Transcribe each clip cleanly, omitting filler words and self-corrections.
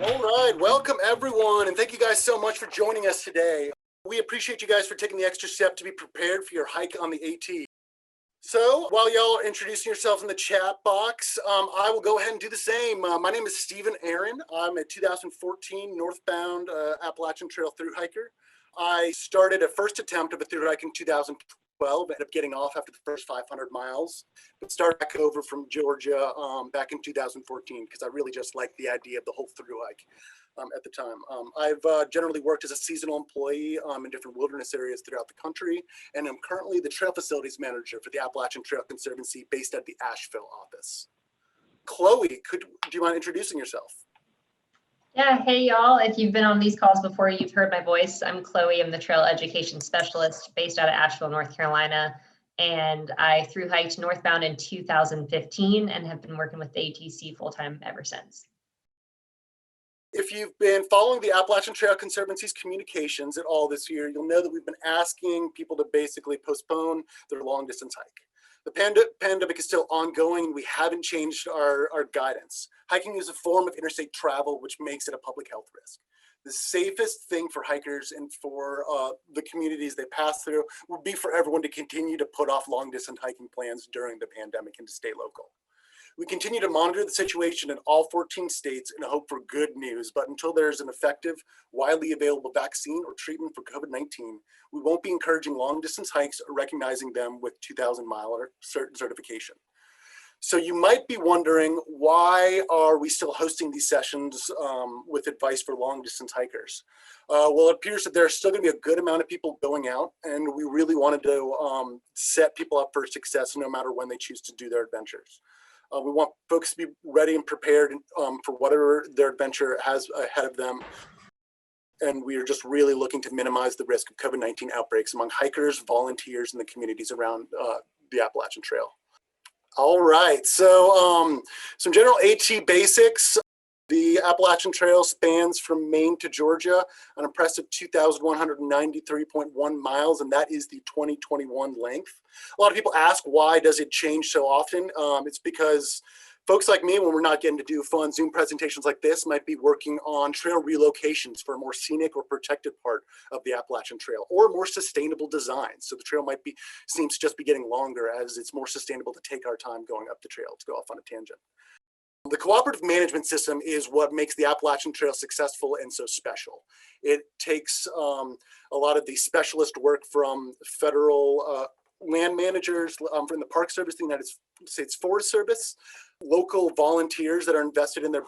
All right, welcome everyone, and thank you guys so much for joining us today. We appreciate you guys for taking the extra step to be prepared for your hike on the AT. So while y'all are introducing yourselves in the chat box, I will go ahead and do the same. My name is Stephen Aaron. I'm a 2014 northbound Appalachian Trail thru hiker. I started a first attempt of a thru hike in 2012, ended up getting off after the first 500 miles, but started back over from Georgia back in 2014 because I really just liked the idea of the whole thru hike. At the time. I've generally worked as a seasonal employee in different wilderness areas throughout the country, and I'm currently the trail facilities manager for the Appalachian Trail Conservancy based at the Asheville office. Chloe, do you mind introducing yourself? Yeah, hey y'all. If you've been on these calls before, you've heard my voice. I'm Chloe. I'm the trail education specialist based out of Asheville, North Carolina. And I thru hiked northbound in 2015 and have been working with the ATC full-time ever since. If you've been following the Appalachian Trail Conservancy's communications at all this year, you'll know that we've been asking people to basically postpone their long distance hike. The pandemic is still ongoing, and we haven't changed our guidance. Hiking is a form of interstate travel, which makes it a public health risk. The safest thing for hikers and for the communities they pass through would be for everyone to continue to put off long distance hiking plans during the pandemic and to stay local. We continue to monitor the situation in all 14 states and hope for good news, but until there's an effective, widely available vaccine or treatment for COVID-19, we won't be encouraging long distance hikes or recognizing them with 2,000-mile or certification. So you might be wondering, why are we still hosting these sessions with advice for long distance hikers? Well, it appears that there's still gonna be a good amount of people going out, and we really wanted to set people up for success no matter when they choose to do their adventures. We want folks to be ready and prepared for whatever their adventure has ahead of them. And we are just really looking to minimize the risk of COVID-19 outbreaks among hikers, volunteers, and the communities around the Appalachian Trail. All right, so some general AT basics. The Appalachian Trail spans from Maine to Georgia, an impressive 2,193.1 miles, and that is the 2021 length. A lot of people ask, why does it change so often? It's because folks like me, when we're not getting to do fun Zoom presentations like this, might be working on trail relocations for a more scenic or protected part of the Appalachian Trail, or more sustainable design. So the trail seems to just be getting longer as it's more sustainable to take our time going up the trail, to go off on a tangent. The cooperative management system is what makes the Appalachian Trail successful and so special. It takes a lot of the specialist work from federal land managers, from the Park Service, the United States Forest Service, local volunteers that are invested in their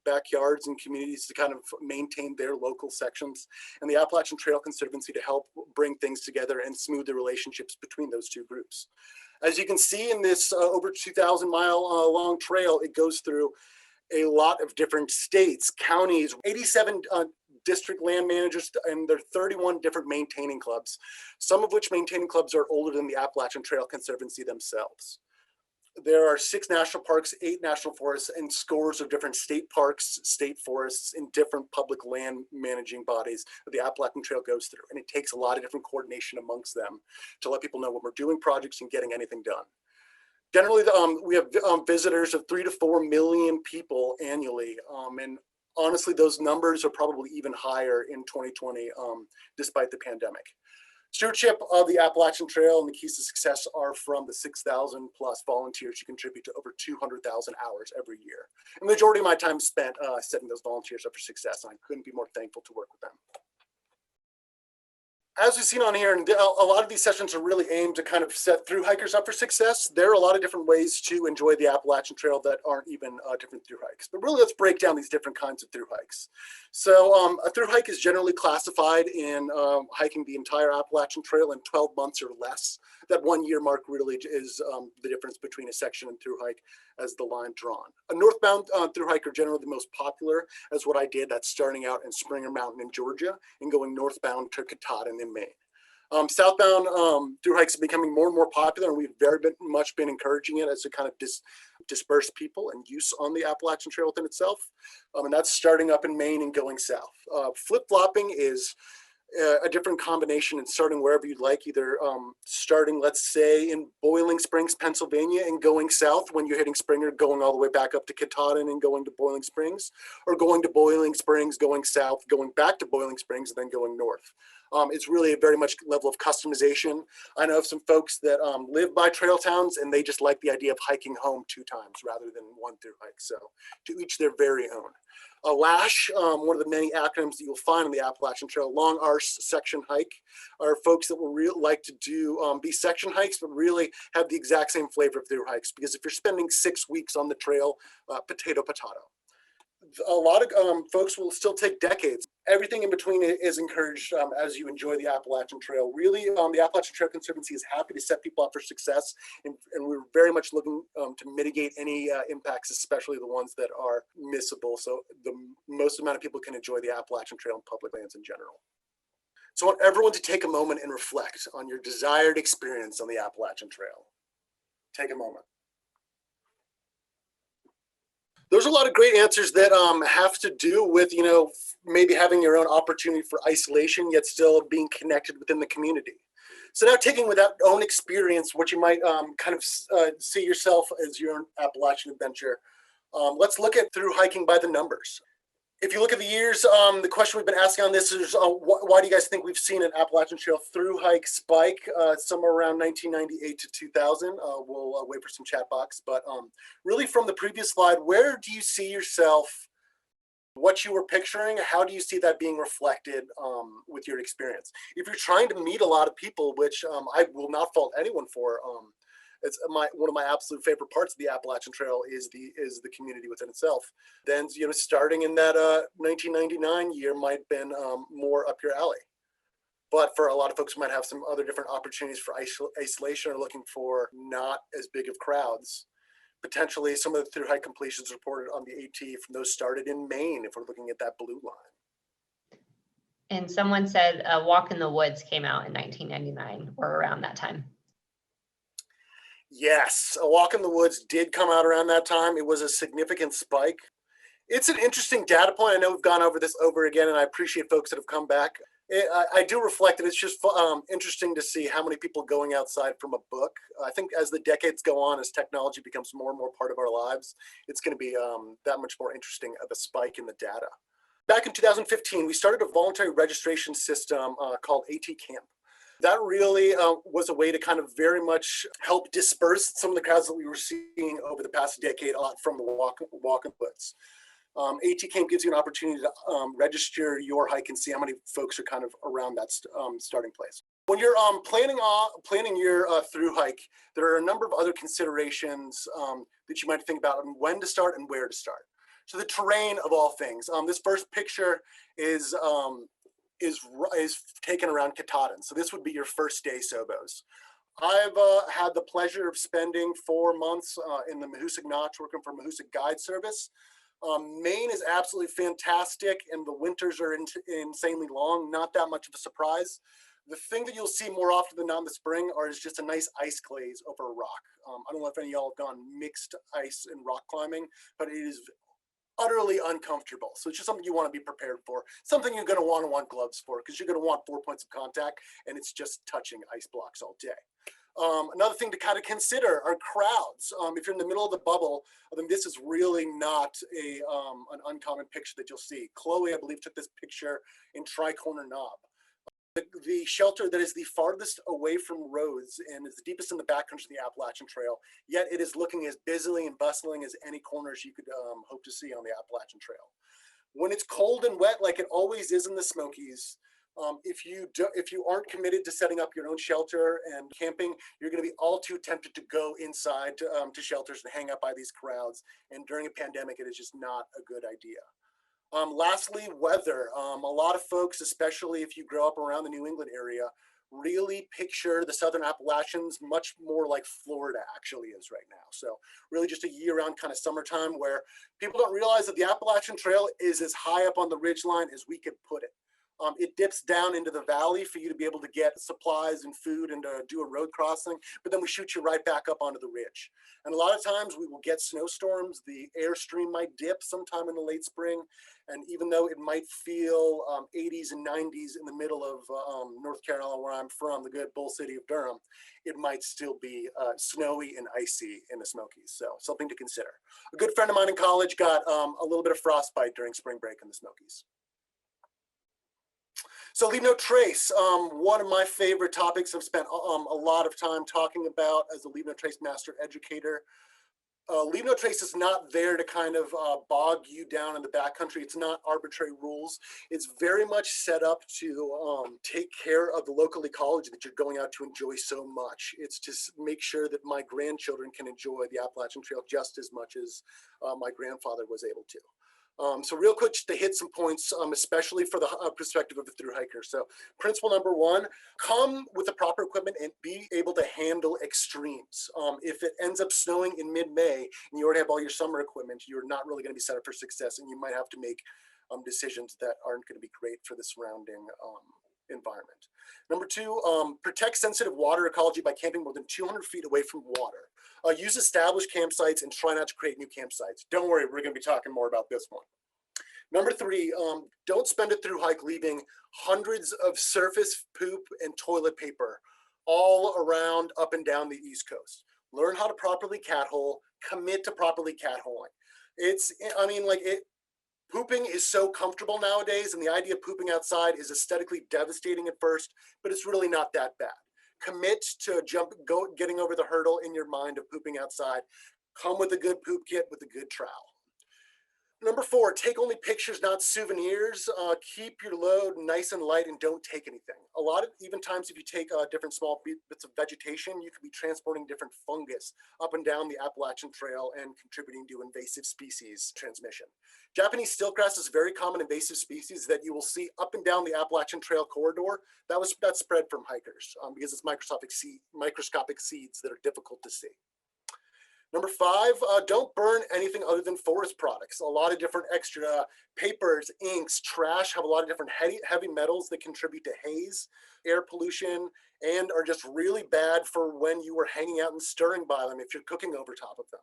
backyards and communities to kind of maintain their local sections, and the Appalachian Trail Conservancy to help bring things together and smooth the relationships between those two groups. As you can see in this over 2,000-mile long trail, it goes through a lot of different states, counties, 87 district land managers, and there are 31 different maintaining clubs, some of which maintaining clubs are older than the Appalachian Trail Conservancy themselves. There are 6 national parks, 8 national forests, and scores of different state parks, state forests, and different public land managing bodies that the Appalachian Trail goes through. And it takes a lot of different coordination amongst them to let people know when we're doing projects and getting anything done. Generally, we have visitors of 3 to 4 million people annually. And honestly, those numbers are probably even higher in 2020, despite the pandemic. Stewardship of the Appalachian Trail and the keys to success are from the 6,000 plus volunteers who contribute to over 200,000 hours every year. And the majority of my time spent setting those volunteers up for success, and I couldn't be more thankful to work with them. As we've seen on here, and a lot of these sessions are really aimed to kind of set thru hikers up for success. There are a lot of different ways to enjoy the Appalachian Trail that aren't even different thru hikes. But really, let's break down these different kinds of thru hikes. So a thru hike is generally classified in hiking the entire Appalachian Trail in 12 months or less. That 1 year mark really is the difference between a section and thru hike as the line drawn. A northbound thru hike are generally the most popular, as what I did. That's starting out in Springer Mountain in Georgia and going northbound to Katahdin in Maine. Southbound thru hikes are becoming more and more popular, and we've very much been encouraging it as to kind of disperse people and use on the Appalachian Trail within itself. And that's starting up in Maine and going south. Flip-flopping is a different combination and starting wherever you'd like, either starting, let's say, in Boiling Springs, Pennsylvania, and going south when you're hitting Springer, going all the way back up to Katahdin and going to Boiling Springs, or going to Boiling Springs, going south, going back to Boiling Springs, and then going north. It's really a very much level of customization. I know of some folks that live by trail towns and they just like the idea of hiking home 2 times rather than 1 through hike. So to each their very own. A LASH, one of the many acronyms that you'll find on the Appalachian Trail, long arch section hike, are folks that will like to do these section hikes, but really have the exact same flavor of through hikes. Because if you're spending 6 weeks on the trail, potato. A lot of folks will still take decades. Everything in between is encouraged as you enjoy the Appalachian Trail. Really, the Appalachian Trail Conservancy is happy to set people up for success, and we're very much looking to mitigate any impacts, especially the ones that are missable, so the most amount of people can enjoy the Appalachian Trail and public lands in general. So I want everyone to take a moment and reflect on your desired experience on the Appalachian Trail. Take a moment. There's a lot of great answers that have to do with, maybe having your own opportunity for isolation, yet still being connected within the community. So now taking with that own experience, what you might kind of see yourself as your own Appalachian adventure, let's look at through hiking by the numbers. If you look at the years, the question we've been asking on this is, why do you guys think we've seen an Appalachian Trail through hike spike somewhere around 1998 to 2000? We'll wait for some chat box, but really from the previous slide, where do you see yourself, what you were picturing, how do you see that being reflected with your experience? If you're trying to meet a lot of people, which I will not fault anyone for, it's one of my absolute favorite parts of the Appalachian Trail is the community within itself. Then starting in that 1999 year might have been more up your alley. But for a lot of folks who might have some other different opportunities for isolation or looking for not as big of crowds, potentially some of the through hike completions reported on the AT from those started in Maine, if we're looking at that blue line. And someone said Walk in the Woods came out in 1999 or around that time. Yes, A Walk in the Woods did come out around that time. It was a significant spike. It's an interesting data point. I know we've gone over this over again, and I appreciate folks that have come back. I do reflect that it's just interesting to see how many people going outside from a book. I think as the decades go on, as technology becomes more and more part of our lives, it's going to be that much more interesting of a spike in the data. Back in 2015, we started a voluntary registration system called AT Camp. That really was a way to kind of very much help disperse some of the crowds that we were seeing over the past decade a lot from the walk and woods. AT Camp gives you an opportunity to register your hike and see how many folks are kind of around that starting place. When you're planning your through hike, there are a number of other considerations that you might think about on when to start and where to start. So the terrain of all things. This first picture is taken around Katahdin. So this would be your first day Sobos. I've had the pleasure of spending 4 months in the Mahoosic Notch working for Mahoosic Guide Service. Maine is absolutely fantastic and the winters are insanely long, not that much of a surprise. The thing that you'll see more often than not in the spring is just a nice ice glaze over a rock. I don't know if any of y'all have gone mixed ice and rock climbing, but it is utterly uncomfortable. So it's just something you want to be prepared for, something you're going to want gloves for, because you're going to want 4 points of contact and it's just touching ice blocks all day. Another thing to kind of consider are crowds. If you're in the middle of the bubble, then this is really not an uncommon picture that you'll see. Chloe, I believe, took this picture in Tri-Corner Knob. The shelter that is the farthest away from roads and is the deepest in the backcountry of the Appalachian Trail, yet it is looking as busily and bustling as any corners you could hope to see on the Appalachian Trail. When it's cold and wet, like it always is in the Smokies, if you aren't committed to setting up your own shelter and camping, you're going to be all too tempted to go inside to shelters and hang out by these crowds. And during a pandemic, it is just not a good idea. Lastly, weather. A lot of folks, especially if you grow up around the New England area, really picture the Southern Appalachians much more like Florida actually is right now. So really just a year-round kind of summertime where people don't realize that the Appalachian Trail is as high up on the ridgeline as we could put it. It dips down into the valley for you to be able to get supplies and food and do a road crossing, but then we shoot you right back up onto the ridge. And a lot of times we will get snowstorms. The airstream might dip sometime in the late spring. And even though it might feel 80s and 90s in the middle of North Carolina, where I'm from, the good Bull City of Durham, it might still be snowy and icy in the Smokies. So something to consider. A good friend of mine in college got a little bit of frostbite during spring break in the Smokies. So leave no trace. One of my favorite topics I've spent a lot of time talking about as a leave no trace master educator. Leave no trace is not there to kind of bog you down in the backcountry. It's not arbitrary rules. It's very much set up to take care of the local ecology that you're going out to enjoy so much. It's to make sure that my grandchildren can enjoy the Appalachian Trail just as much as my grandfather was able to. So real quick, just to hit some points, especially for the perspective of the thru hiker. So principle number one, come with the proper equipment and be able to handle extremes. If it ends up snowing in mid-May and you already have all your summer equipment, you're not really going to be set up for success, and you might have to make decisions that aren't going to be great for the surrounding environment. Number two, protect sensitive water ecology by camping more than 200 feet away from water. Use established campsites and try not to create new campsites. Don't worry, we're going to be talking more about this one. Number three, don't spend a thru hike leaving hundreds of surface poop and toilet paper all around, up and down the East Coast. Learn how to properly cat hole, commit to properly cat holing. Pooping is so comfortable nowadays, and the idea of pooping outside is aesthetically devastating at first, but it's really not that bad. Commit to getting over the hurdle in your mind of pooping outside. Come with a good poop kit with a good trowel. Number four, take only pictures, not souvenirs. Keep your load nice and light and don't take anything. A lot of, even times if you take different small bits of vegetation, you could be transporting different fungus up and down the Appalachian Trail and contributing to invasive species transmission. Japanese stiltgrass is a very common invasive species that you will see up and down the Appalachian Trail corridor. That's spread from hikers because it's microscopic seeds that are difficult to see. Number five, don't burn anything other than forest products. A lot of different extra papers, inks, trash have a lot of different heavy metals that contribute to haze, air pollution, and are just really bad for when you are hanging out and stirring by them if you're cooking over top of them.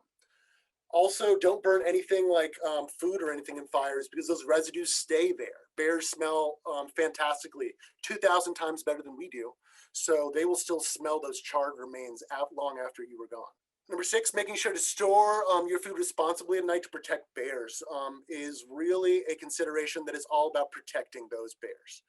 Also, don't burn anything like food or anything in fires because those residues stay there. Bears smell fantastically, 2,000 times better than we do. So they will still smell those charred remains long after you were gone. Number six, making sure to store your food responsibly at night to protect bears is really a consideration that is all about protecting those bears.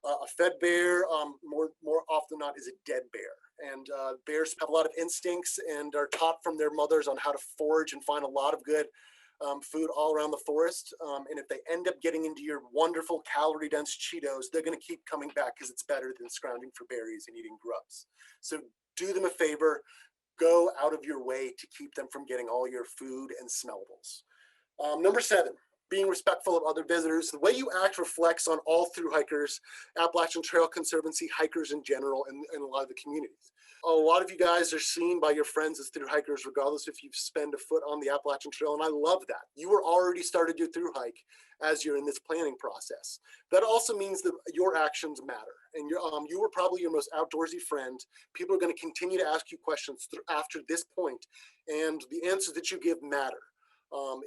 A fed bear, more often than not, is a dead bear. And bears have a lot of instincts and are taught from their mothers on how to forage and find a lot of good food all around the forest. And if they end up getting into your wonderful calorie-dense Cheetos, they're going to keep coming back because it's better than scrounging for berries and eating grubs. So do them a favor. Go out of your way to keep them from getting all your food and smellables. Number seven, being respectful of other visitors. The way you act reflects on all thru hikers, Appalachian Trail Conservancy, hikers in general, and a lot of the communities. A lot of you guys are seen by your friends as thru hikers, regardless if you've spent a foot on the Appalachian Trail, and I love that. You were already started your thru hike as you're in this planning process. That also means that your actions matter, and you were probably your most outdoorsy friend. People are going to continue to ask you questions after this point, and the answers that you give matter.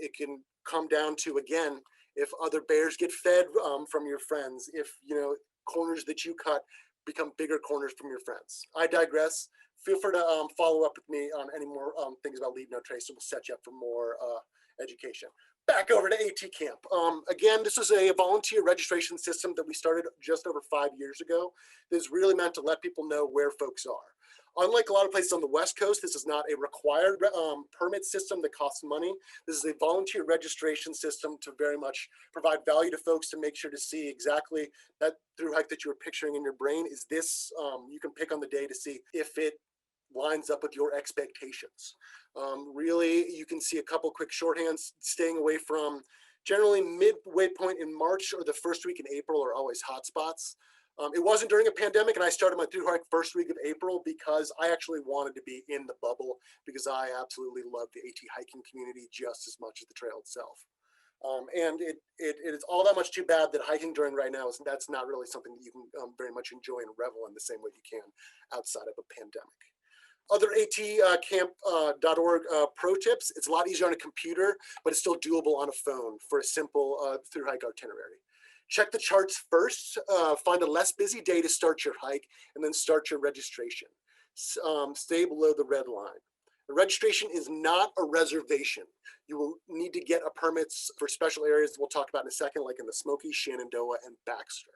It can come down to, again, if other bears get fed from your friends, if corners that you cut become bigger corners from your friends. I digress. Feel free to follow up with me on any more things about Leave No Trace, and we'll set you up for more education. Back over to AT Camp. Again, this is a volunteer registration system that we started just over 5 years ago. This is really meant to let people know where folks are. Unlike a lot of places on the West Coast, this is not a required permit system that costs money. This is a volunteer registration system to very much provide value to folks to make sure to see exactly that thru hike that you were picturing in your brain. Is this, you can pick on the day to see if it lines up with your expectations. Really, you can see a couple quick shorthands. Staying away from generally midway point in March or the first week in April are always hot spots. It wasn't during a pandemic, and I started my thru hike first week of April because I actually wanted to be in the bubble because I absolutely love the AT hiking community just as much as the trail itself. And it is all that much too bad that hiking during right now that's not really something that you can very much enjoy and revel in the same way you can outside of a pandemic. Other atcamp.org pro tips: it's a lot easier on a computer, but it's still doable on a phone for a simple through hike itinerary. Check the charts first, find a less busy day to start your hike, and then start your registration. Stay below the red line. The registration is not a reservation. You will need to get a permits for special areas that we'll talk about in a second, like in the Smokies, Shenandoah, and Baxter.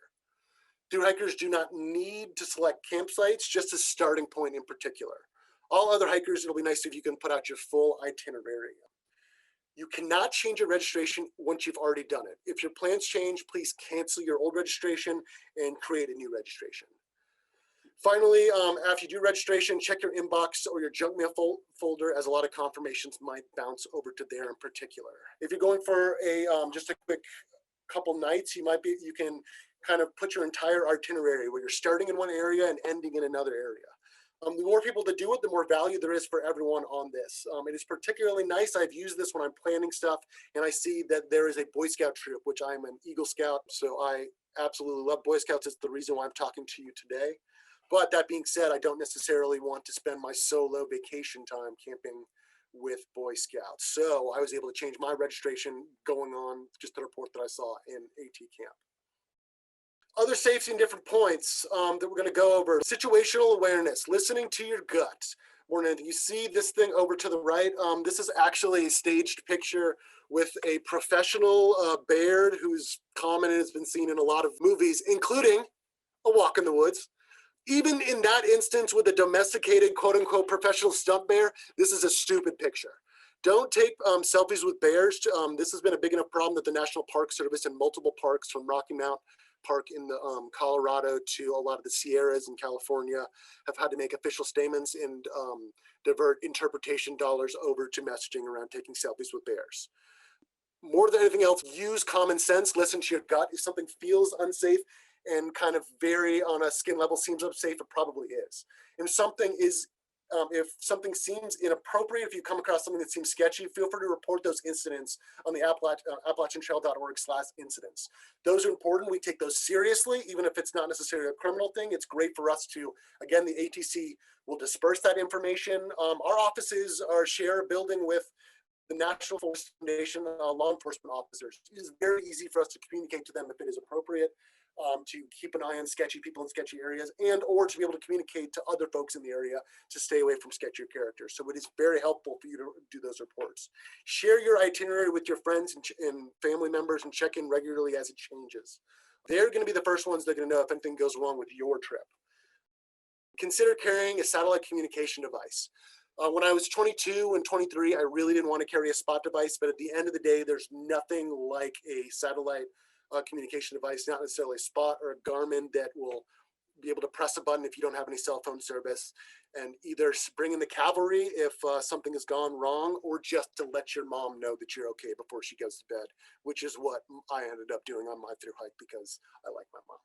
Thru hikers do not need to select campsites, just a starting point in particular. All other hikers, it'll be nice if you can put out your full itinerary. You cannot change your registration once you've already done it. If your plans change, please cancel your old registration and create a new registration. Finally, after you do registration, check your inbox or your junk mail folder, as a lot of confirmations might bounce over to there in particular. If you're going for a just a quick couple nights, you can kind of put your entire itinerary where you're starting in one area and ending in another area. The more people that do it, the more value there is for everyone on this. It is particularly nice. I've used this when I'm planning stuff, and I see that there is a Boy Scout troop, which I'm an Eagle Scout, so I absolutely love Boy Scouts. It's the reason why I'm talking to you today. But that being said, I don't necessarily want to spend my solo vacation time camping with Boy Scouts. So I was able to change my registration going on just the report that I saw in AT camp. Other safety and different points that we're going to go over: situational awareness, listening to your gut. You see this thing over to the right. This is actually a staged picture with a professional bear who's common and has been seen in a lot of movies, including A Walk in the Woods. Even in that instance with a domesticated, quote unquote, professional stunt bear, this is a stupid picture. Don't take selfies with bears. This has been a big enough problem that the National Park Service and multiple parks, from Rocky Mount Park in the Colorado to a lot of the Sierras in California, have had to make official statements and divert interpretation dollars over to messaging around taking selfies with bears. More than anything else, use common sense. Listen to your gut. If something feels unsafe and kind of very on a skin level seems unsafe, it probably is. If something seems inappropriate, if you come across something that seems sketchy, feel free to report those incidents on the AppalachianTrail.org/incidents. Those are important. We take those seriously, even if it's not necessarily a criminal thing. It's great for us to, again, the ATC will disperse that information. Our offices share a building with the National Forest Foundation law enforcement officers. It is very easy for us to communicate to them if it is appropriate, to keep an eye on sketchy people in sketchy areas, and or to be able to communicate to other folks in the area to stay away from sketchier characters. So it is very helpful for you to do those reports. Share your itinerary with your friends and family members and check in regularly as it changes. They're going to be the first ones that are going to know if anything goes wrong with your trip. Consider carrying a satellite communication device. When I was 22 and 23, I really didn't want to carry a spot device, but at the end of the day, there's nothing like a satellite communication device, not necessarily a Spot or a Garmin, that will be able to press a button if you don't have any cell phone service, and either bring in the cavalry if something has gone wrong, or just to let your mom know that you're okay before she goes to bed, which is what I ended up doing on my thru hike because I like my mom.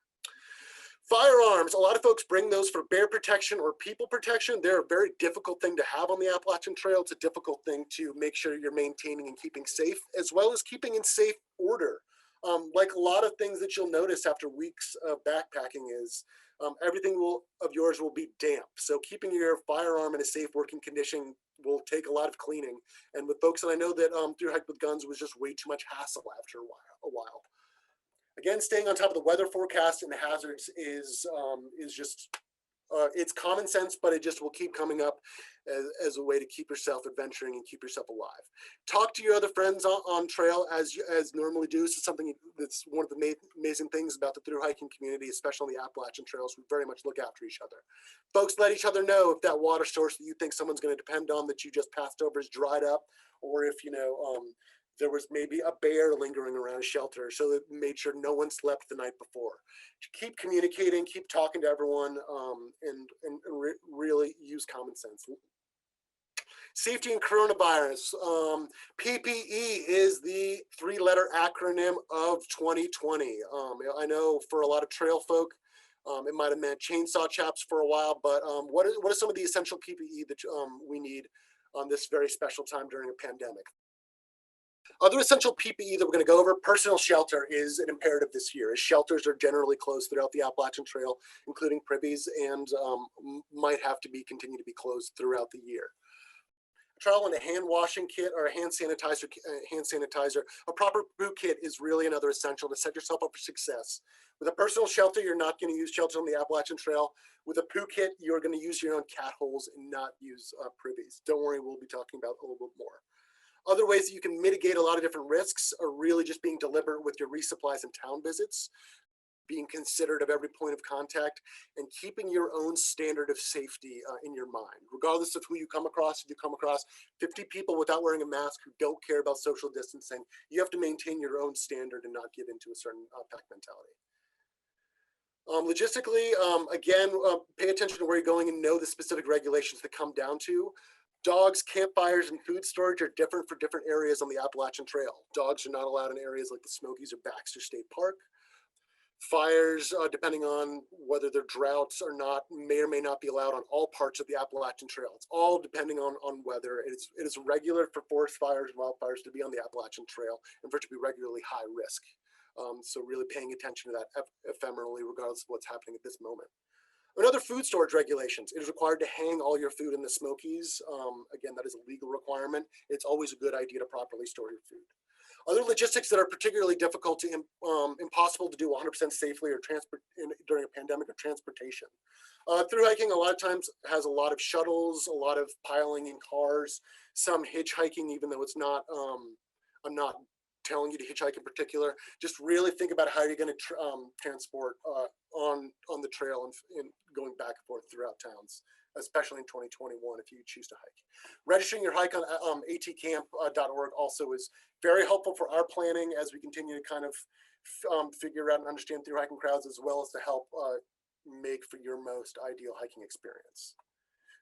Firearms, a lot of folks bring those for bear protection or people protection. They're a very difficult thing to have on the Appalachian Trail. It's a difficult thing to make sure you're maintaining and keeping safe, as well as keeping in safe order. Like a lot of things that you'll notice after weeks of backpacking is everything of yours will be damp. So keeping your firearm in a safe working condition will take a lot of cleaning. And with folks that I know that thru hike with guns was just way too much hassle after a while. Again, staying on top of the weather forecast and the hazards is just, it's common sense, but it just will keep coming up as a way to keep yourself adventuring and keep yourself alive. Talk to your other friends on trail as normally do. This is something that's one of the amazing things about the thru hiking community, especially on the Appalachian trails. We very much look after each other. Folks, let each other know if that water source that you think someone's going to depend on that you just passed over is dried up, or if there was maybe a bear lingering around a shelter, so that made sure no one slept the night before. Keep communicating, keep talking to everyone, and really use common sense. Safety and coronavirus. PPE is the 3-letter acronym of 2020. I know for a lot of trail folk, it might have meant chainsaw chaps for a while, but what are some of the essential PPE that we need on this very special time during a pandemic? Other essential PPE that we're going to go over, personal shelter is an imperative this year, as shelters are generally closed throughout the Appalachian Trail, including privies, and might have to continue to be closed throughout the year. Travel in a hand washing kit or a hand sanitizer. A proper poo kit is really another essential to set yourself up for success. With a personal shelter, you're not going to use shelters on the Appalachian Trail. With a poo kit, you're going to use your own cat holes and not use privies. Don't worry, we'll be talking about a little bit more. Other ways that you can mitigate a lot of different risks are really just being deliberate with your resupplies and town visits, being considerate of every point of contact, and keeping your own standard of safety in your mind. Regardless of who you come across, if you come across 50 people without wearing a mask who don't care about social distancing, you have to maintain your own standard and not give into a certain pack mentality. Logistically, again, pay attention to where you're going and know the specific regulations that come down to. Dogs, campfires, and food storage are different for different areas on the Appalachian Trail. Dogs are not allowed in areas like the Smokies or Baxter State Park. Fires, depending on whether they're droughts or not, may or may not be allowed on all parts of the Appalachian Trail. It's all depending on weather. It is regular for forest fires and wildfires to be on the Appalachian Trail and for it to be regularly high risk. So really paying attention to that ephemerally, regardless of what's happening at this moment. Another, food storage regulations. It is required to hang all your food in the Smokies. Again, that is a legal requirement. It's always a good idea to properly store your food. Other logistics that are particularly difficult to, impossible to do 100% safely or during a pandemic or transportation. Through hiking a lot of times has a lot of shuttles, a lot of piling in cars, some hitchhiking, even though it's not, I'm not telling you to hitchhike in particular. Just really think about how you're going to transport on the trail and going back and forth throughout towns, especially in 2021 if you choose to hike. Registering your hike on atcamp.org also is very helpful for our planning as we continue to kind of figure out and understand through hiking crowds, as well as to help make for your most ideal hiking experience.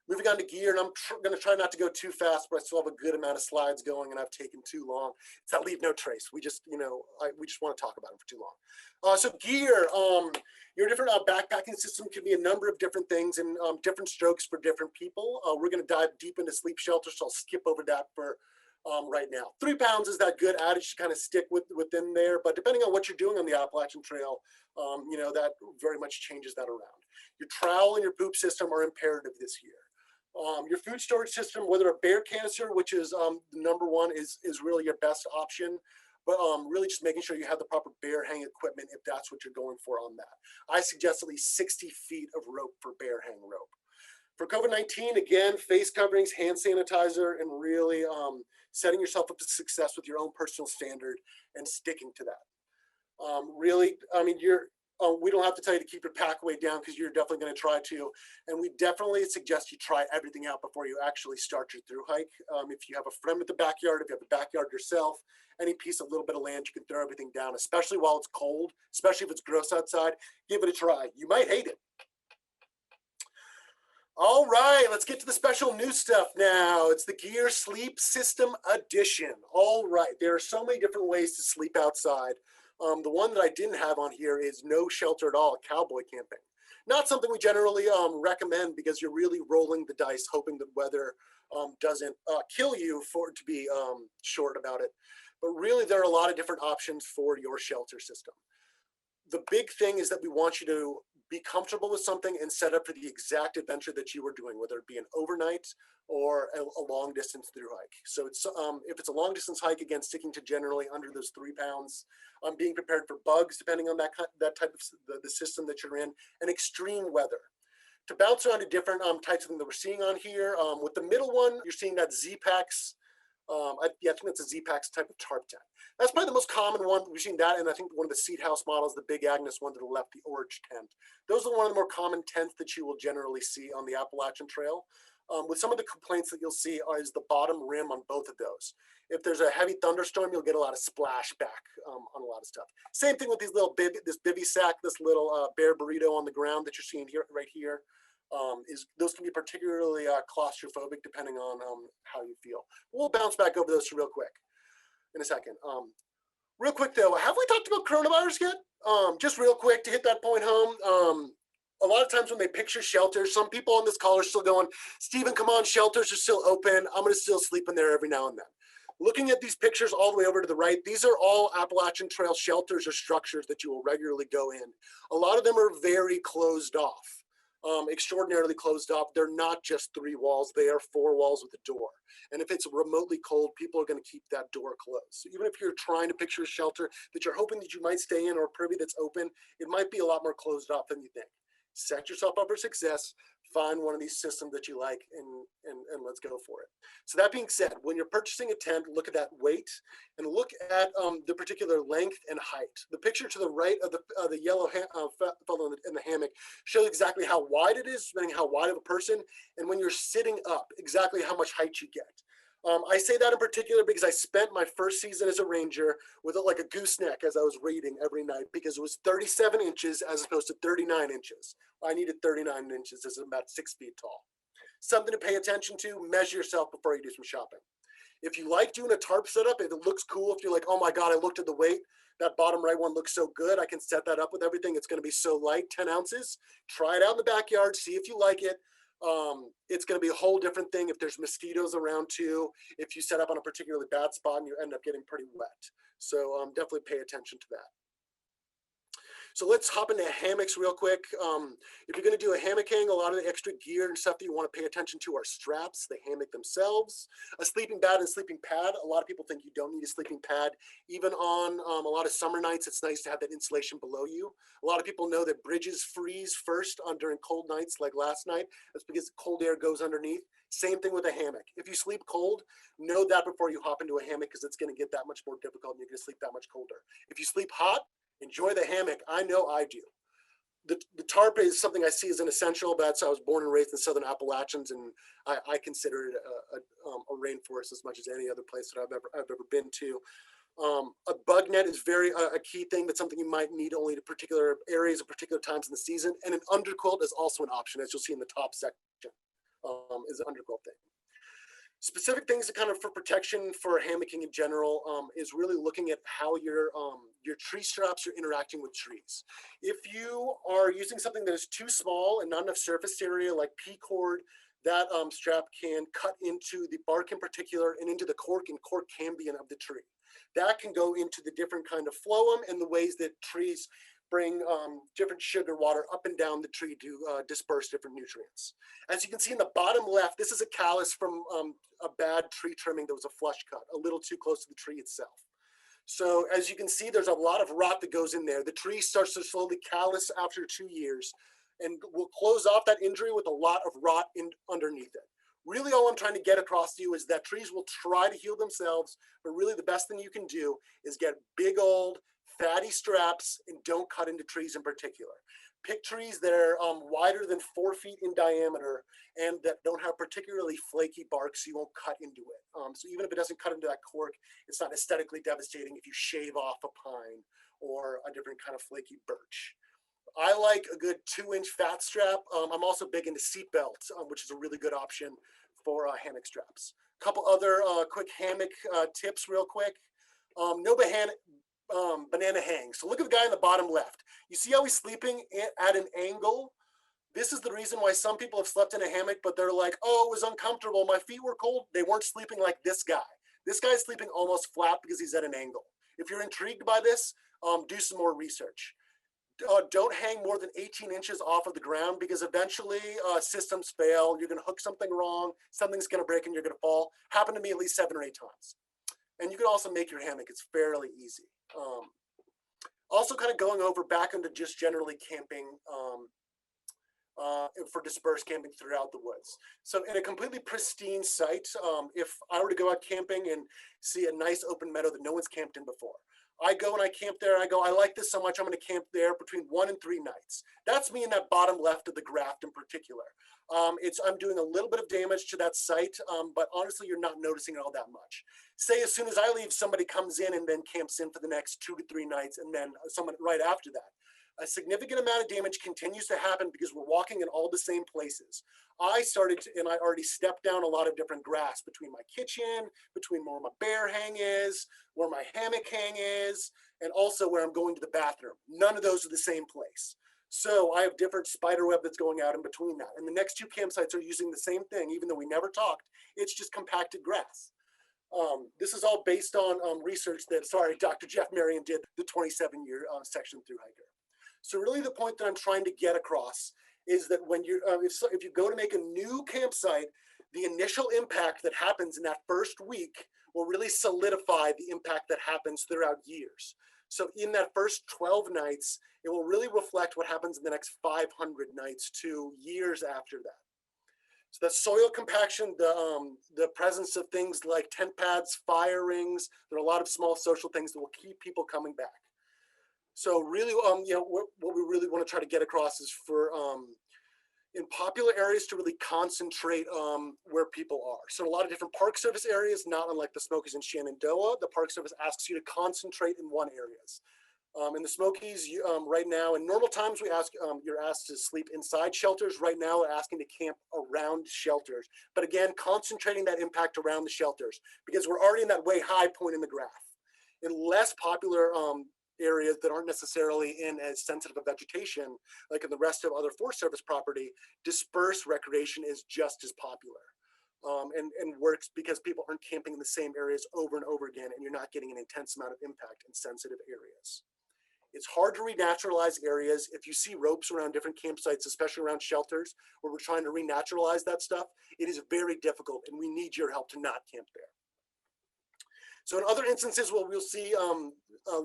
Moving on to gear, and I'm going to try not to go too fast, but I still have a good amount of slides going, and I've taken too long. It's that leave no trace. We just, we just want to talk about it for too long. So gear, your different backpacking system can be a number of different things and different strokes for different people. We're going to dive deep into sleep shelter, so I'll skip over that for right now. 3 pounds is that good adage to kind of stick within there, but depending on what you're doing on the Appalachian Trail, that very much changes that around. Your trowel and your poop system are imperative this year. Your food storage system, whether a bear canister, which is number one, is really your best option, but really just making sure you have the proper bear hang equipment if that's what you're going for on that. I suggest at least 60 feet of rope for bear hang rope. For COVID-19, again, face coverings, hand sanitizer, and really setting yourself up to success with your own personal standard and sticking to that. Really, I mean, we don't have to tell you to keep your pack weight down because you're definitely going to try to. And we definitely suggest you try everything out before you actually start your through hike. If you have a friend with the backyard, if you have the backyard yourself, any piece of little bit of land, you can throw everything down, especially while it's cold, especially if it's gross outside. Give it a try. You might hate it. All right, let's get to the special new stuff now. It's the Gear Sleep System Edition. All right, there are so many different ways to sleep outside. The one that I didn't have on here is no shelter at all, cowboy camping. Not something we generally recommend because you're really rolling the dice, hoping that weather doesn't kill you to be short about it. But really, there are a lot of different options for your shelter system. The big thing is that we want you to be comfortable with something and set up for the exact adventure that you were doing, whether it be an overnight or a long distance through hike. So it's if it's a long distance hike, again, sticking to generally under those 3 pounds, being prepared for bugs, depending on that type of the system that you're in, and extreme weather. To bounce around to different types of things that we're seeing on here, with the middle one, you're seeing that Z-Packs. I think that's a Z-Packs type of tarp tent. That's probably the most common one. We've seen that, and I think one of the seat house models, the Big Agnes one to the left, the orange tent. Those are one of the more common tents that you will generally see on the Appalachian Trail. With some of the complaints that you'll see is the bottom rim on both of those. If there's a heavy thunderstorm, you'll get a lot of splashback on a lot of stuff. Same thing with these little this bivy sack, this little bear burrito on the ground that you're seeing here, right here. Those can be particularly claustrophobic depending on how you feel. We'll bounce back over those real quick in a second. Real quick though, have we talked about coronavirus yet? Just real quick to hit that point home. A lot of times when they picture shelters, some people on this call are still going, Stephen, come on, shelters are still open. I'm going to still sleep in there every now and then. Looking at these pictures all the way over to the right, these are all Appalachian Trail shelters or structures that you will regularly go in. A lot of them are very closed off, extraordinarily closed off. They're not just 3 walls, they are 4 walls with a door. And if it's remotely cold, people are going to keep that door closed. So even if you're trying to picture a shelter that you're hoping that you might stay in or a privy that's open, it might be a lot more closed off than you think. Set yourself up for success. Find one of these systems that you like and let's go for it. So that being said, when you're purchasing a tent, look at that weight and look at the particular length and height. The picture to the right of the yellow fellow in the hammock shows exactly how wide it is, depending how wide of a person, and when you're sitting up, exactly how much height you get. I say that in particular because I spent my first season as a ranger with like a gooseneck as I was reading every night, because it was 37 inches as opposed to 39 inches. I needed 39 inches as I'm about 6 feet tall. Something to pay attention to, measure yourself before you do some shopping. If you like doing a tarp setup, if it looks cool, if you're like, oh my God, I looked at the weight, that bottom right one looks so good, I can set that up with everything. It's gonna be so light, 10 ounces. Try it out in the backyard, see if you like it. It's going to be a whole different thing if there's mosquitoes around too, if you set up on a particularly bad spot and you end up getting pretty wet. So definitely pay attention to that. So let's hop into hammocks real quick. If you're going to do a hammocking, a lot of the extra gear and stuff that you want to pay attention to are straps, the hammock themselves, a sleeping bag and sleeping pad. A lot of people think you don't need a sleeping pad. Even on a lot of summer nights, it's nice to have that insulation below you. A lot of people know that bridges freeze first during cold nights like last night. That's because cold air goes underneath. Same thing with a hammock. If you sleep cold, know that before you hop into a hammock, because it's going to get that much more difficult and you're going to sleep that much colder. If you sleep hot, enjoy the hammock. I know I do. The tarp is something I see as an essential. That's I was born and raised in Southern Appalachians, and I consider it a rainforest as much as any other place that I've ever been to. A bug net is a key thing, but something you might need only to particular areas at particular times in the season. And an underquilt is also an option, as you'll see in the top section, is an underquilt thing. Specific things that kind of for protection for hammocking in general is really looking at how your tree straps are interacting with trees. If you are using something that is too small and not enough surface area, like P cord, that strap can cut into the bark in particular and into the cork and cork cambium of the tree. That can go into the different kind of phloem and the ways that trees bring different sugar water up and down the tree to disperse different nutrients. As you can see in the bottom left, this is a callus from a bad tree trimming that was a flush cut, a little too close to the tree itself. So as you can see, there's a lot of rot that goes in there. The tree starts to slowly callus after 2 years and will close off that injury with a lot of rot underneath it. Really all I'm trying to get across to you is that trees will try to heal themselves, but really the best thing you can do is get big old fatty straps and don't cut into trees in particular. Pick trees that are wider than 4 feet in diameter and that don't have particularly flaky bark, so you won't cut into it. So even if it doesn't cut into that cork, it's not aesthetically devastating if you shave off a pine or a different kind of flaky birch. I like a good 2-inch fat strap. I'm also big into seat belts, which is a really good option for hammock straps. A couple other quick hammock tips real quick. No banana hang. So look at the guy in the bottom left. You see how he's sleeping at an angle? This is the reason why some people have slept in a hammock, but they're like, oh, it was uncomfortable. My feet were cold. They weren't sleeping like this guy. This guy's sleeping almost flat because he's at an angle. If you're intrigued by this, do some more research. Don't hang more than 18 inches off of the ground, because eventually systems fail. You're going to hook something wrong. Something's going to break and you're going to fall. Happened to me at least 7 or 8 times. And you can also make your hammock. It's fairly easy. Also kind of going over back into just generally camping for dispersed camping throughout the woods. So in a completely pristine site, if I were to go out camping and see a nice open meadow that no one's camped in before, I go and I camp there. I go, I like this so much, I'm going to camp there between 1 and 3 nights. That's me in that bottom left of the graft in particular. I'm doing a little bit of damage to that site, but honestly, you're not noticing it all that much. Say as soon as I leave, somebody comes in and then camps in for the next 2 to 3 nights, and then someone right after that. A significant amount of damage continues to happen because we're walking in all the same places. I already stepped down a lot of different grass between my kitchen, between where my bear hang is, where my hammock hang is, and also where I'm going to the bathroom. None of those are the same place. So I have different spider web that's going out in between that. And the next 2 campsites are using the same thing, even though we never talked. It's just compacted grass. This is all based on research that, sorry, Dr. Jeff Marion did, the 27-year section through hiker. So really the point that I'm trying to get across is that when you're, if you go to make a new campsite, the initial impact that happens in that first week will really solidify the impact that happens throughout years. So in that first 12 nights, it will really reflect what happens in the next 500 nights to years after that. So the soil compaction, the presence of things like tent pads, fire rings, there are a lot of small social things that will keep people coming back. So really, you know, what we really want to try to get across is for in popular areas to really concentrate where people are. So a lot of different Park Service areas, not unlike the Smokies in Shenandoah, the Park Service asks you to concentrate in one areas. In the Smokies, right now, in normal times, we ask you're asked to sleep inside shelters. Right now, we're asking to camp around shelters. But again, concentrating that impact around the shelters because we're already in that way high point in the graph. In less popular areas that aren't necessarily in as sensitive a vegetation, like in the rest of other Forest Service property, dispersed recreation is just as popular. And works because people aren't camping in the same areas over and over again, and you're not getting an intense amount of impact in sensitive areas. It's hard to renaturalize areas. If you see ropes around different campsites, especially around shelters, where we're trying to renaturalize that stuff, it is very difficult, and we need your help to not camp there. So in other instances where we'll see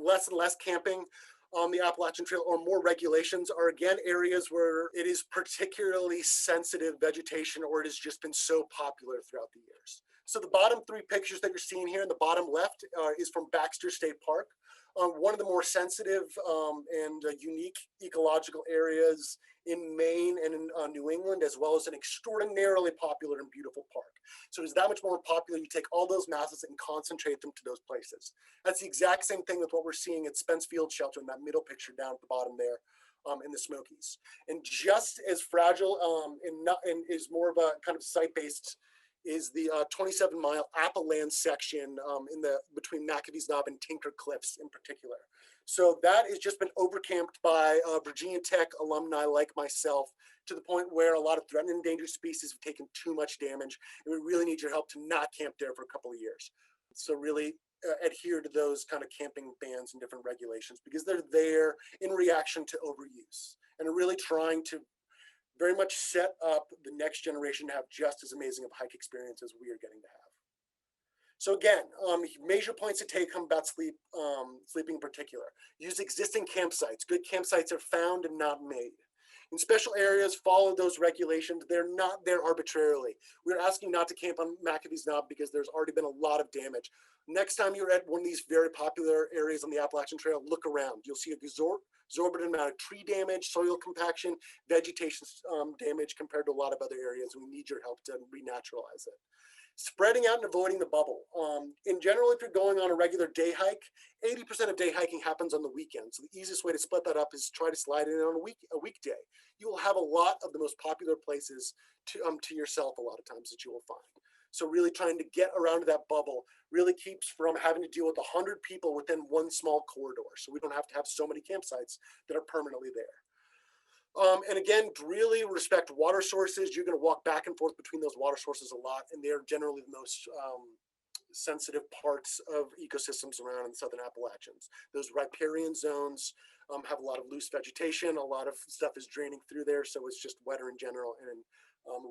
less and less camping on the Appalachian Trail or more regulations are again areas where it is particularly sensitive vegetation or it has just been so popular throughout the years. So the bottom three pictures that you're seeing here in the bottom left is from Baxter State Park, one of the more sensitive and unique ecological areas in Maine and in New England, as well as an extraordinarily popular and beautiful park. So it's that much more popular. You take all those masses and concentrate them to those places. That's the exact same thing with what we're seeing at Spence Field Shelter in that middle picture down at the bottom there in the Smokies. And just as fragile and is more of a kind of site-based is the 27-mile Appalachian section between McAfee's Knob and Tinker Cliffs in particular. So that has just been overcamped by Virginia Tech alumni like myself to the point where a lot of threatened and endangered species have taken too much damage, and we really need your help to not camp there for a couple of years. So really adhere to those kind of camping bans and different regulations because they're there in reaction to overuse and are really trying to very much set up the next generation to have just as amazing of a hike experience as we are getting to have. So again, major points to take home about sleeping in particular. Use existing campsites. Good campsites are found and not made. In special areas, follow those regulations. They're not there arbitrarily. We're asking not to camp on McAfee's Knob because there's already been a lot of damage. Next time you're at one of these very popular areas on the Appalachian Trail, look around. You'll see a exorbitant amount of tree damage, soil compaction, vegetation damage compared to a lot of other areas. We need your help to renaturalize it. Spreading out and avoiding the bubble. In general, if you're going on a regular day hike, 80% of day hiking happens on the weekend. So the easiest way to split that up is try to slide it in on a weekday. You will have a lot of the most popular places to yourself a lot of times that you will find. So really trying to get around that bubble really keeps from having to deal with 100 people within one small corridor. So we don't have to have so many campsites that are permanently there. And again, really respect water sources. You're going to walk back and forth between those water sources a lot, and they're generally the most sensitive parts of ecosystems around in the Southern Appalachians. Those riparian zones have a lot of loose vegetation. A lot of stuff is draining through there, so it's just wetter in general, and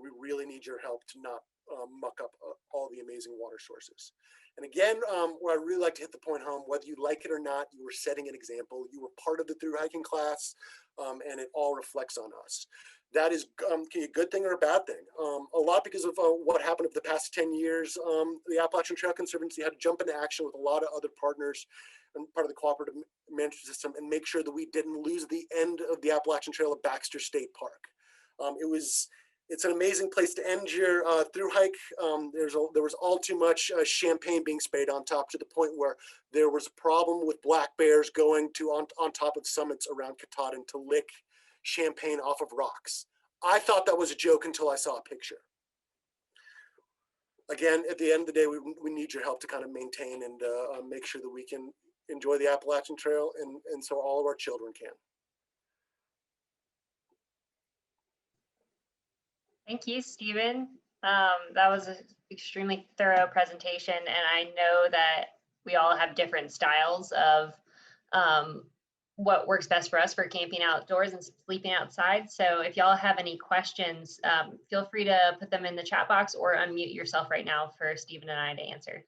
we really need your help to not muck up all the amazing water sources. And again, where I really like to hit the point home, whether you like it or not, you were setting an example. You were part of the through hiking class, and it all reflects on us. That is a good thing or a bad thing. A lot because of what happened over the past 10 years, the Appalachian Trail Conservancy had to jump into action with a lot of other partners and part of the cooperative management system and make sure that we didn't lose the end of the Appalachian Trail at Baxter State Park. It's an amazing place to end your through hike. There was all too much champagne being sprayed on top to the point where there was a problem with black bears going on top of summits around Katahdin to lick champagne off of rocks. I thought that was a joke until I saw a picture. Again, at the end of the day, we need your help to kind of maintain and make sure that we can enjoy the Appalachian Trail and so all of our children can. Thank you, Stephen. That was an extremely thorough presentation, and I know that we all have different styles of um, what works best for us for camping outdoors and sleeping outside. So if y'all have any questions, feel free to put them in the chat box or unmute yourself right now for Stephen and I to answer.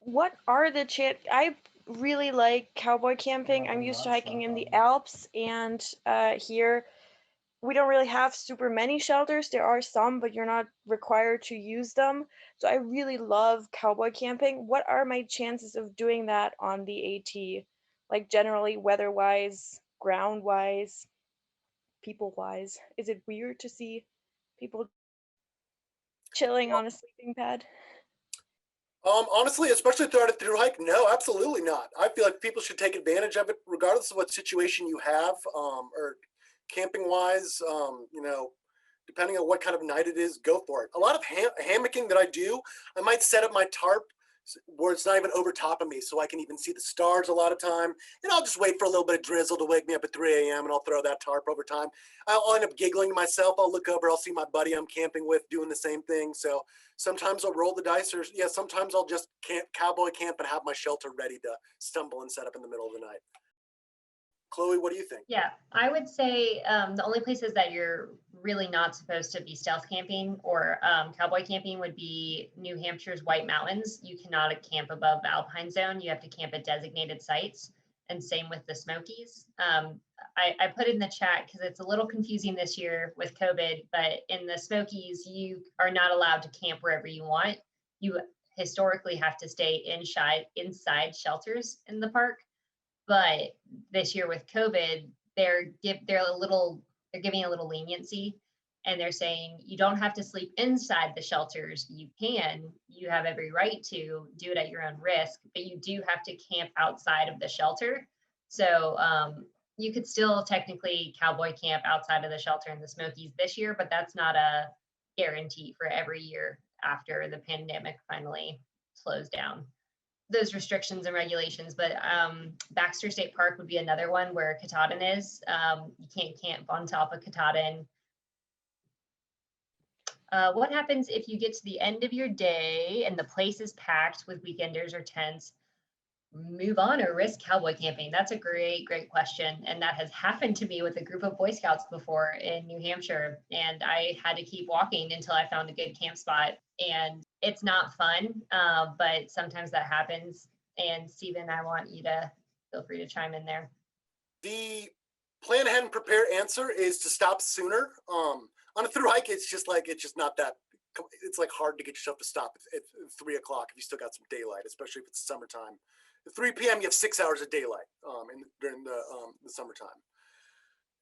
What are the I really like cowboy camping. I'm used to hiking in the Alps, and here we don't really have super many shelters. There are some, but you're not required to use them. So I really love cowboy camping. What are my chances of doing that on the AT? Like generally weather-wise, ground-wise, people-wise? Is it weird to see people chilling on a sleeping pad? Honestly, especially throughout a through hike, no, absolutely not. I feel like people should take advantage of it, regardless of what situation you have, or camping wise. Depending on what kind of night it is, go for it. A lot of hammocking that I do, I might set up my tarp where it's not even over top of me, so I can even see the stars a lot of time. And I'll just wait for a little bit of drizzle to wake me up at 3 a.m. and I'll throw that tarp over time. I'll end up giggling to myself. I'll look over, I'll see my buddy I'm camping with doing the same thing. So sometimes I'll roll the dice, or yeah, sometimes I'll just cowboy camp and have my shelter ready to stumble and set up in the middle of the night. Chloe, what do you think? Yeah, I would say the only places that you're really not supposed to be stealth camping or cowboy camping would be New Hampshire's White Mountains. You cannot camp above the Alpine Zone. You have to camp at designated sites, and same with the Smokies. I put it in the chat because it's a little confusing this year with COVID, but in the Smokies, you are not allowed to camp wherever you want. You historically have to stay inside shelters in the park. But this year with COVID, they're giving a little leniency, and they're saying you don't have to sleep inside the shelters. You have every right to do it at your own risk, but you do have to camp outside of the shelter. So you could still technically cowboy camp outside of the shelter in the Smokies this year, but that's not a guarantee for every year after the pandemic finally slows down those restrictions and regulations. But Baxter State Park would be another one where Katahdin is. You can't camp on top of Katahdin. What happens if you get to the end of your day and the place is packed with weekenders or tents? Move on or risk cowboy camping? That's a great question. And that has happened to me with a group of Boy Scouts before in New Hampshire. And I had to keep walking until I found a good camp spot. And it's not fun, but sometimes that happens. And Stephen, I want you to feel free to chime in there. The plan ahead and prepare answer is to stop sooner. On a through hike, it's just not that. It's like hard to get yourself to stop at 3 o'clock if you still got some daylight, especially if it's summertime. At 3 p.m. you have 6 hours of daylight during the summertime.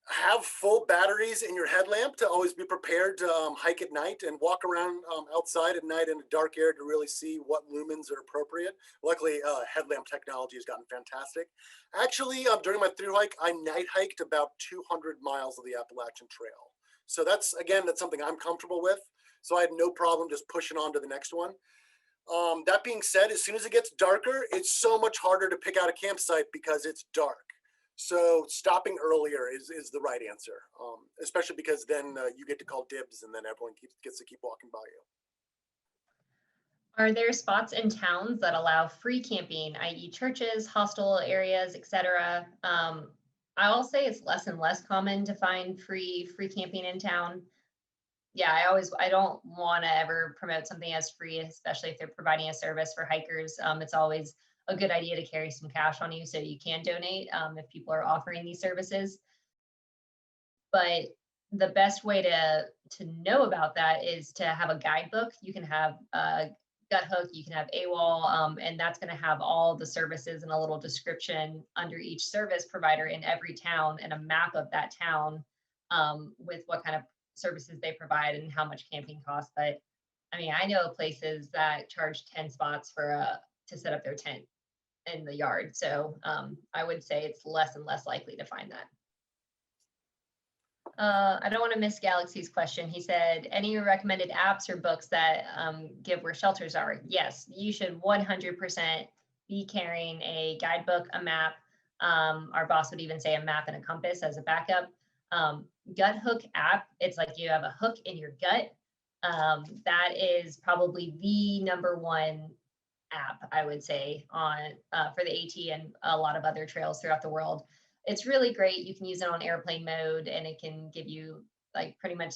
Have full batteries in your headlamp to always be prepared to hike at night and walk around outside at night in a dark area to really see what lumens are appropriate. Luckily, headlamp technology has gotten fantastic. Actually, during my through hike, I night hiked about 200 miles of the Appalachian Trail. So that's something I'm comfortable with. So I had no problem just pushing on to the next one. That being said, as soon as it gets darker, it's so much harder to pick out a campsite because it's dark. So stopping earlier is the right answer, especially because then you get to call dibs and then everyone gets to keep walking by you. Are there spots in towns that allow free camping, i.e. churches, hostel areas, etc.? I'll say it's less and less common to find free camping in town. Yeah, I don't want to ever promote something as free, especially if they're providing a service for hikers. It's always a good idea to carry some cash on you so you can donate if people are offering these services. But the best way to know about that is to have a guidebook. You can have Gut Hook, you can have AWOL, and that's going to have all the services and a little description under each service provider in every town and a map of that town with what kind of services they provide and how much camping costs. But I mean, I know places that charge 10 spots to set up their tent in the yard. So I would say it's less and less likely to find that. I don't want to miss Galaxy's question. He said, any recommended apps or books that give where shelters are? Yes, you should 100% be carrying a guidebook, a map. Our boss would even say a map and a compass as a backup. gut hook app. It's like you have a hook in your gut. That is probably the number one app, I would say, on for the AT and a lot of other trails throughout the world. It's really great. You can use it on airplane mode, and it can give you like pretty much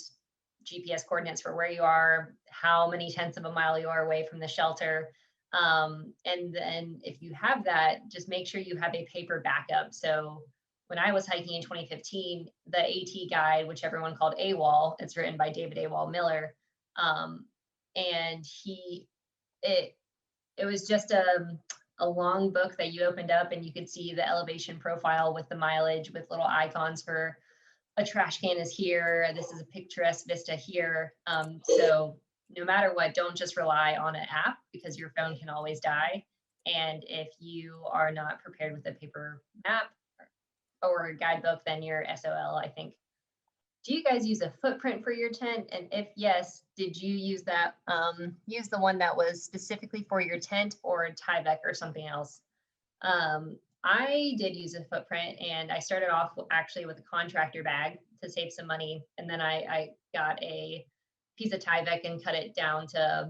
GPS coordinates for where you are, how many tenths of a mile you are away from the shelter. And then if you have that, just make sure you have a paper backup. So when I was hiking in 2015, the AT guide, which everyone called AWOL, it's written by David AWOL Miller. And it was just a long book that you opened up and you could see the elevation profile with the mileage with little icons for a trash can is here. This is a picturesque vista here. So no matter what, don't just rely on an app because your phone can always die. And if you are not prepared with a paper map or a guidebook, then you're SOL, I think. Do you guys use a footprint for your tent? And if yes, did you use that, use the one that was specifically for your tent or Tyvek or something else? I did use a footprint, and I started off actually with a contractor bag to save some money. And then I got a piece of Tyvek and cut it down to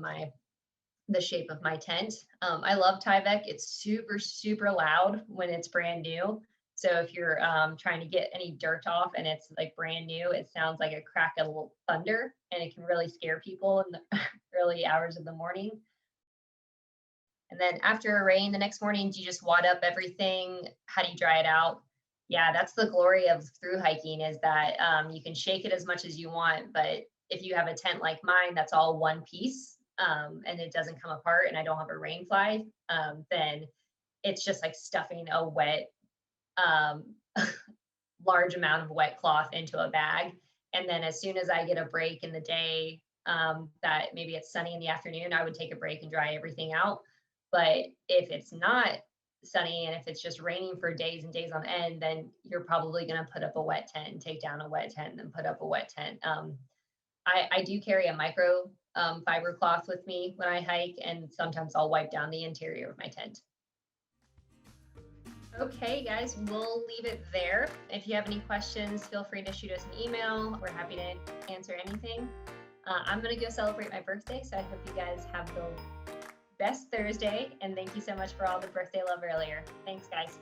the shape of my tent. I love Tyvek. It's super, super loud when it's brand new. So if you're trying to get any dirt off and it's like brand new, it sounds like a crack of thunder, and it can really scare people in the early hours of the morning. And then after a rain, the next morning, do you just wad up everything? How do you dry it out? Yeah, that's the glory of through hiking, is that you can shake it as much as you want, but if you have a tent like mine, that's all one piece and it doesn't come apart and I don't have a rain fly, then it's just like stuffing a wet, large amount of wet cloth into a bag. And then as soon as I get a break in the day, that maybe it's sunny in the afternoon, I would take a break and dry everything out. But if it's not sunny and if it's just raining for days and days on end, then you're probably going to put up a wet tent and take down a wet tent and then put up a wet tent. I do carry a micro fiber cloth with me when I hike, and sometimes I'll wipe down the interior of my tent. Okay, guys, we'll leave it there. If you have any questions, feel free to shoot us an email. We're happy to answer anything. I'm going to go celebrate my birthday, so I hope you guys have the best Thursday, and thank you so much for all the birthday love earlier. Thanks, guys.